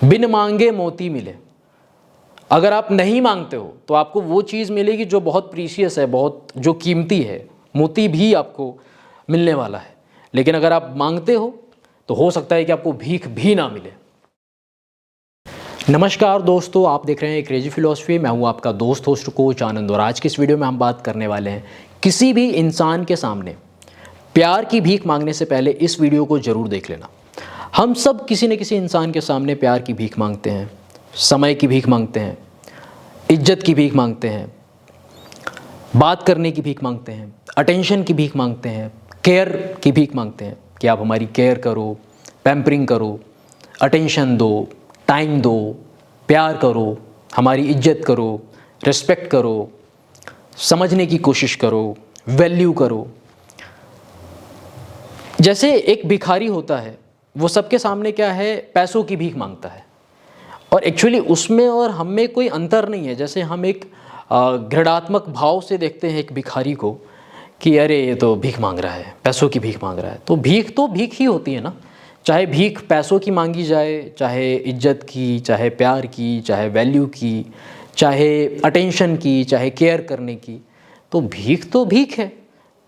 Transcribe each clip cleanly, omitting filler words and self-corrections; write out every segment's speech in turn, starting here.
बिन मांगे मोती मिले। अगर आप नहीं मांगते हो तो आपको वो चीज़ मिलेगी जो बहुत प्रीशियस है, बहुत जो कीमती है। मोती भी आपको मिलने वाला है। लेकिन अगर आप मांगते हो तो हो सकता है कि आपको भीख भी ना मिले। नमस्कार दोस्तों, आप देख रहे हैं क्रेजी फिलॉसफी। मैं हूं आपका दोस्त होस्ट कोच आनंद, और आज की इस वीडियो में हम बात करने वाले हैं किसी भी इंसान के सामने प्यार की भीख मांगने से पहले इस वीडियो को ज़रूर देख लेना। हम सब किसी न किसी इंसान के सामने प्यार की भीख मांगते हैं, समय की भीख मांगते हैं, इज्जत की भीख मांगते हैं, बात करने की भीख मांगते हैं, अटेंशन की भीख मांगते हैं, केयर की भीख मांगते हैं कि आप हमारी केयर करो, पैम्परिंग करो, अटेंशन दो, टाइम दो, प्यार करो, हमारी इज्जत करो, रिस्पेक्ट करो, समझने की कोशिश करो, वैल्यू करो। जैसे एक भिखारी होता है, वो सबके सामने क्या है, पैसों की भीख मांगता है, और एक्चुअली उसमें और हम में कोई अंतर नहीं है। जैसे हम एक घृणात्मक भाव से देखते हैं एक भिखारी को कि अरे ये तो भीख मांग रहा है, पैसों की भीख मांग रहा है। तो भीख ही होती है ना, चाहे भीख पैसों की मांगी जाए, चाहे इज्जत की, चाहे प्यार की, चाहे वैल्यू की, चाहे अटेंशन की, चाहे केयर करने की। तो भीख है।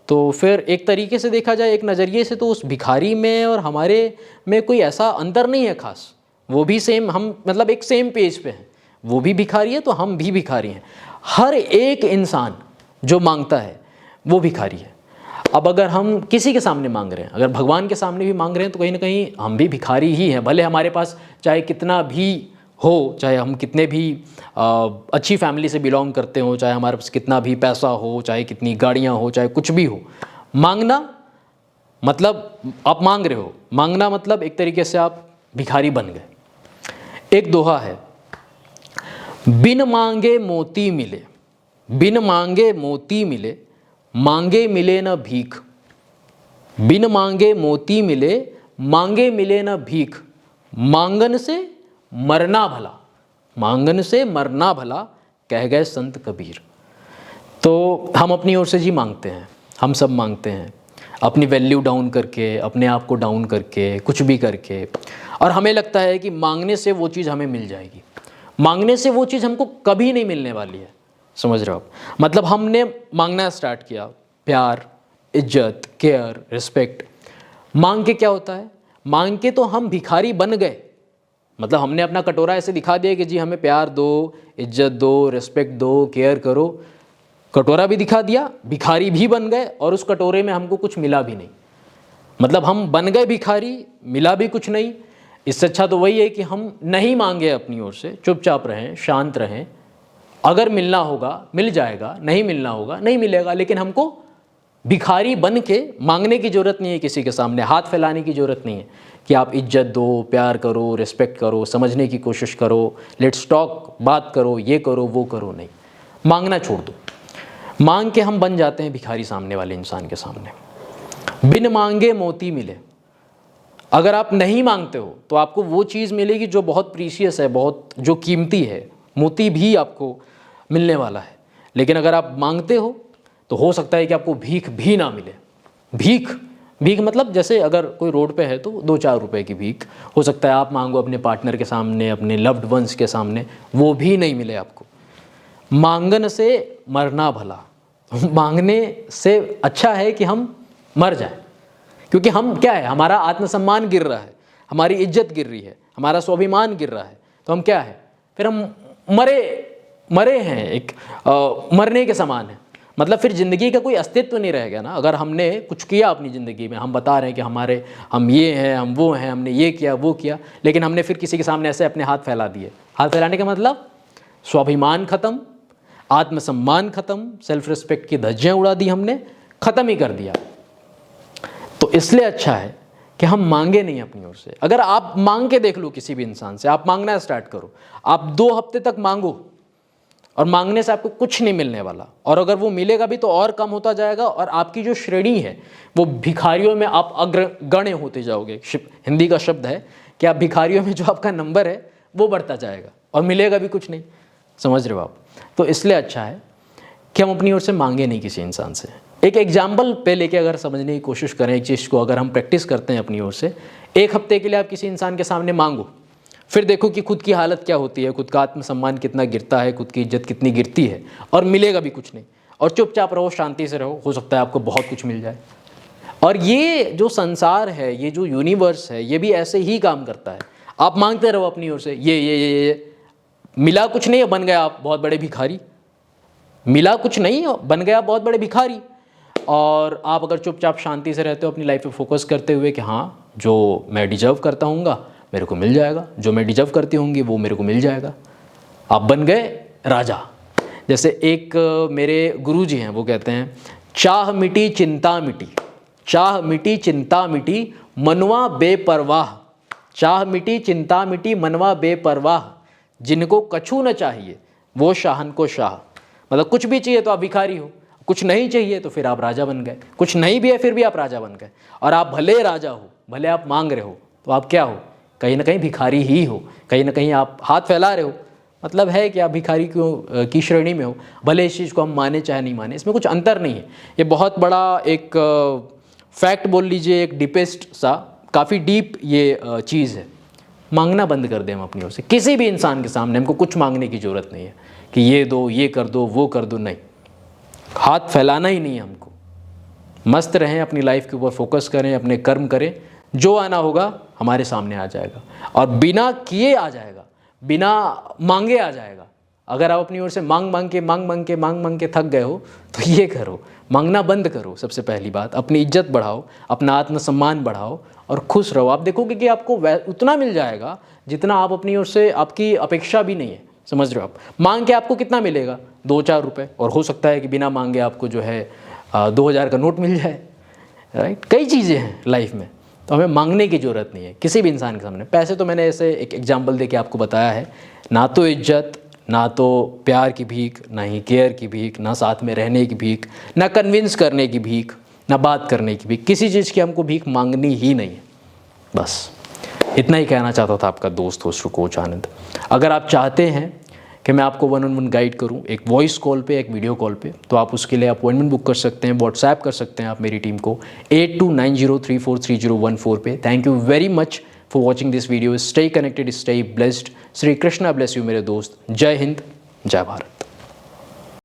तो फिर एक तरीके से देखा जाए, एक नज़रिए से, तो उस भिखारी में और हमारे में कोई ऐसा अंतर नहीं है खास। वो भी सेम, हम मतलब एक सेम पेज पे हैं। वो भी भिखारी है तो हम भी भिखारी हैं। हर एक इंसान जो मांगता है वो भिखारी है। अब अगर हम किसी के सामने मांग रहे हैं, अगर भगवान के सामने भी मांग रहे हैं, तो कहीं ना कहीं हम भी भिखारी ही हैं। भले हमारे पास चाहे कितना भी हो, चाहे हम कितने भी अच्छी फैमिली से बिलोंग करते हो, चाहे हमारे पास कितना भी पैसा हो, चाहे कितनी गाड़ियाँ हो, चाहे कुछ भी हो, मांगना मतलब आप मांग रहे हो। मांगना मतलब एक तरीके से आप भिखारी बन गए। एक दोहा है, बिन मांगे मोती मिले, बिन मांगे मोती मिले, मांगे मिले न भीख। बिन मांगे मोती मिले, मांगे मिले न भीख। मांगन से मरना भला, मांगन से मरना भला, कह गए संत कबीर। तो हम अपनी ओर से जी मांगते हैं, हम सब मांगते हैं, अपनी वैल्यू डाउन करके, अपने आप को डाउन करके, कुछ भी करके, और हमें लगता है कि मांगने से वो चीज़ हमें मिल जाएगी। मांगने से वो चीज़ हमको कभी नहीं मिलने वाली है। समझ रहे हो आप? मतलब हमने मांगना स्टार्ट किया, प्यार, इज्जत, केयर, रिस्पेक्ट। मांग के क्या होता है? मांग के तो हम भिखारी बन गए। मतलब हमने अपना कटोरा ऐसे दिखा दिया कि जी हमें प्यार दो, इज्जत दो, रिस्पेक्ट दो, केयर करो। कटोरा भी दिखा दिया, भिखारी भी बन गए, और उस कटोरे में हमको कुछ मिला भी नहीं। मतलब हम बन गए भिखारी, मिला भी कुछ नहीं। इससे अच्छा तो वही है कि हम नहीं मांगे अपनी ओर से, चुपचाप रहें, शांत रहें। अगर मिलना होगा मिल जाएगा, नहीं मिलना होगा नहीं मिलेगा। लेकिन हमको भिखारी बन के मांगने की ज़रूरत नहीं है, किसी के सामने हाथ फैलाने की ज़रूरत नहीं है कि आप इज्जत दो, प्यार करो, रिस्पेक्ट करो, समझने की कोशिश करो, लेट्स टॉक, बात करो, ये करो, वो करो। नहीं, मांगना छोड़ दो। मांग के हम बन जाते हैं भिखारी सामने वाले इंसान के सामने। बिन मांगे मोती मिले। अगर आप नहीं मांगते हो तो आपको वो चीज़ मिलेगी जो बहुत प्रीशियस है, बहुत जो कीमती है। मोती भी आपको मिलने वाला है। लेकिन अगर आप मांगते हो तो हो सकता है कि आपको भीख भी ना मिले। भीख मतलब जैसे अगर कोई रोड पे है तो 2-4 रुपए की भीख हो सकता है आप मांगो अपने पार्टनर के सामने, अपने लव्ड वंस के सामने, वो भी नहीं मिले आपको। मांगन से मरना भला। मांगने से अच्छा है कि हम मर जाएं, क्योंकि हम क्या है, हमारा आत्मसम्मान गिर रहा है, हमारी इज्जत गिर रही है, हमारा स्वाभिमान गिर रहा है। तो हम क्या है, फिर हम मरे हैं, एक मरने के समान है। मतलब फिर ज़िंदगी का कोई अस्तित्व नहीं रह गया ना। अगर हमने कुछ किया अपनी ज़िंदगी में, हम बता रहे हैं कि हम ये हैं, हम वो हैं, हमने ये किया, वो किया, लेकिन हमने फिर किसी के सामने ऐसे अपने हाथ फैला दिए। हाथ फैलाने का मतलब स्वाभिमान खत्म, आत्मसम्मान खत्म, सेल्फ रिस्पेक्ट की धज्जियाँ उड़ा दी हमने, ख़त्म ही कर दिया। तो इसलिए अच्छा है कि हम मांगे नहीं अपनी ओर से। अगर आप मांग के देख लो किसी भी इंसान से, आप मांगना स्टार्ट करो, आप 2 हफ्ते तक मांगो, और मांगने से आपको कुछ नहीं मिलने वाला। और अगर वो मिलेगा भी तो और कम होता जाएगा, और आपकी जो श्रेणी है वो भिखारियों में आप अग्रगण्य होते जाओगे। हिंदी का शब्द है कि आप भिखारियों में जो आपका नंबर है वो बढ़ता जाएगा, और मिलेगा भी कुछ नहीं। समझ रहे हो आप? तो इसलिए अच्छा है कि हम अपनी ओर से मांगे नहीं किसी इंसान से। एक एग्जाम्पल पे लेके अगर समझने की कोशिश करें एक चीज़ को, अगर हम प्रैक्टिस करते हैं अपनी ओर से, 1 हफ्ते के लिए आप किसी इंसान के सामने मांगो, फिर देखो कि खुद की हालत क्या होती है, खुद का आत्मसम्मान कितना गिरता है, खुद की इज्जत कितनी गिरती है, और मिलेगा भी कुछ नहीं। और चुपचाप रहो, शांति से रहो, हो सकता है आपको बहुत कुछ मिल जाए। और ये जो संसार है, ये जो यूनिवर्स है, ये भी ऐसे ही काम करता है। आप मांगते रहो अपनी ओर से, ये मिला कुछ नहीं, बन गया आप बहुत बड़े भिखारी। मिला कुछ नहीं, बन गया बहुत बड़े भिखारी। और आप अगर चुपचाप शांति से रहते हो, अपनी लाइफ पे फोकस करते हुए कि हाँ, जो मैं डिजर्व करता हूँगा मेरे को मिल जाएगा, जो मैं डिजर्व करती होंगी वो मेरे को मिल जाएगा, आप बन गए राजा। जैसे एक मेरे गुरुजी हैं, वो कहते हैं, चाह मिटी चिंता मिटी, चाह मिटी चिंता मिटी, मनवा बेपरवाह। चाह मिटी चिंता मिटी, मनवा बेपरवाह, जिनको कछु न चाहिए वो शाहन को शाह। मतलब कुछ भी चाहिए तो आप भिखारी हो, कुछ नहीं चाहिए तो फिर आप राजा बन गए, कुछ नहीं भी है फिर भी आप राजा बन गए। और आप भले राजा हो, भले आप मांग रहे हो, तो आप क्या हो, कहीं ना कहीं भिखारी ही हो, कहीं ना कहीं आप हाथ फैला रहे हो, मतलब है कि आप भिखारी की श्रेणी में हो। भले इस चीज़ को हम माने चाहे नहीं माने, इसमें कुछ अंतर नहीं है। ये बहुत बड़ा एक फैक्ट बोल लीजिए, एक डीपेस्ट सा, काफ़ी डीप ये चीज़ है। मांगना बंद कर दें हम अपनी ओर से, किसी भी इंसान के सामने हमको कुछ मांगने की ज़रूरत नहीं है कि ये दो, ये कर दो, वो कर दो, नहीं, हाथ फैलाना ही नहीं है हमको। मस्त रहें, अपनी लाइफ के ऊपर फोकस करें, अपने कर्म करें, जो आना होगा हमारे सामने आ जाएगा, और बिना किए आ जाएगा, बिना मांगे आ जाएगा। अगर आप अपनी ओर से मांग मांग के थक गए हो, तो ये करो, मांगना बंद करो। सबसे पहली बात, अपनी इज्जत बढ़ाओ, अपना आत्मसम्मान बढ़ाओ और खुश रहो। आप देखोगे कि आपको उतना मिल जाएगा जितना आप अपनी ओर से, आपकी अपेक्षा भी नहीं है। समझ रहे हो आप? मांग के आपको कितना मिलेगा, 2-4 रुपये, और हो सकता है कि बिना मांगे आपको जो है 2000 का नोट मिल जाए, राइट। कई चीज़ें हैं लाइफ में, तो हमें मांगने की ज़रूरत नहीं है किसी भी इंसान के सामने। पैसे तो मैंने ऐसे एक एग्जांपल दे के आपको बताया है, ना तो इज्जत, ना तो प्यार की भीख, ना ही केयर की भीख, ना साथ में रहने की भीख, ना कन्विंस करने की भीख, ना बात करने की भीख, किसी चीज़ की हमको भीख मांगनी ही नहीं है। बस इतना ही कहना चाहता था आपका दोस्त होस्ट कोच आनंद। अगर आप चाहते हैं कि मैं आपको 1-on-1 गाइड करूं, एक वॉइस कॉल पे, एक वीडियो कॉल पे, तो आप उसके लिए अपॉइंटमेंट बुक कर सकते हैं, व्हाट्सएप कर सकते हैं आप मेरी टीम को 8290343014 पे। Thank you very much for watching this video. Stay connected, stay blessed. Shri Krishna bless you मेरे दोस्त। जय हिंद, जय भारत।